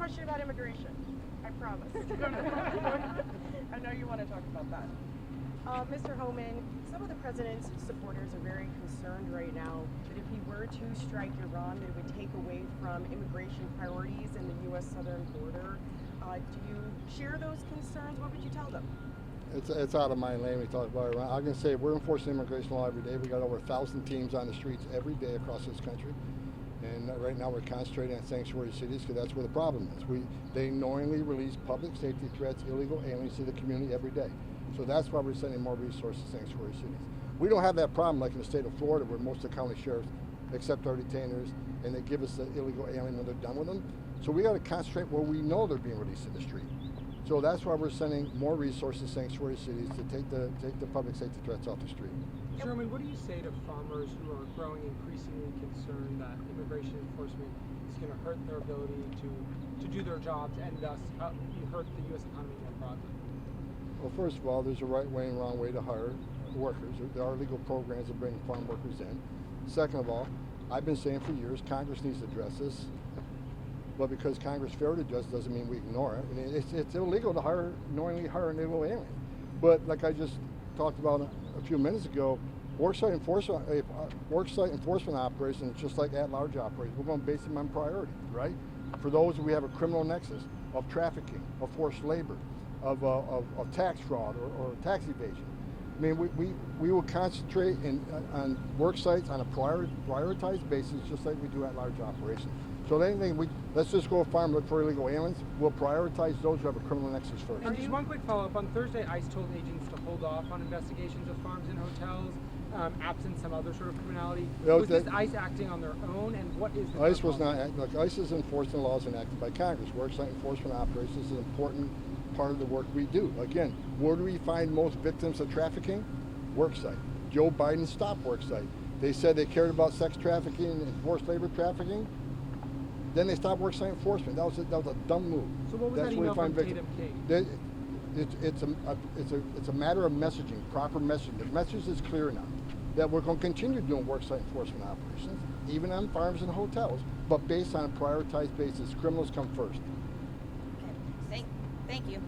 question about immigration. I promise. I know you want to talk about that. Mr. Homan, some of the president's supporters are very concerned right now that if he were to strike Iran, that it would take away from immigration priorities in the U.S. southern border. Do you share those concerns? What would you tell them? It's out of my lane. We talk about Iran. I can say we're enforcing immigration law every day. We got over 1,000 teams on the streets every day across this country. And right now we're concentrating on sanctuary cities because that's where the problem is. They knowingly release public safety threats, illegal aliens to the community every day. So that's why we're sending more resources to sanctuary cities. We don't have that problem like in the state of Florida where most of the county sheriffs accept our detainers and they give us the illegal alien when they're done with them. So we got to concentrate where we know they're being released to the street. So that's why we're sending more resources to sanctuary cities to take the public safety threats off the street. Sherman, what do you say to farmers who are growing increasingly concerned that immigration enforcement is going to hurt their ability to do their jobs and thus hurt the U.S. economy more broadly? Well, first of all, there's a right way and wrong way to hire workers. There are legal programs that bring farm workers in. Second of all, I've been saying for years Congress needs to address this. But because Congress failed to address doesn't mean we ignore it. I mean, it's illegal to knowingly hire an illegal alien. But like I just talked about a few minutes ago, worksite enforcement operations, just like at-large operations, we're going to base them on priority, right? For those we have a criminal nexus of trafficking, of forced labor, of tax fraud or tax evasion. I mean, we will concentrate on work sites on a prioritized basis, just like we do at-large operations. So anything let's just go farm look for illegal aliens. We'll prioritize those who have a criminal nexus first. And just one quick follow-up. On Thursday, ICE told agents to hold off on investigations of farms and hotels, absent some other sort of criminality. Was this ICE acting on their own, and what is the ICE was not. Look, ICE is enforcing laws enacted by Congress. Worksite enforcement operations is an important part of the work we do. Again, where do we find most victims of trafficking? Worksite. Joe Biden stopped worksite. They said they cared about sex trafficking and forced labor trafficking. Then they stopped worksite enforcement. That was a dumb move. So what was that email from Tatum King? It's a matter of messaging, proper messaging. The message is clear enough that we're going to continue doing worksite enforcement operations, even on farms and hotels, but based on a prioritized basis. Criminals come first. Okay. Thank you.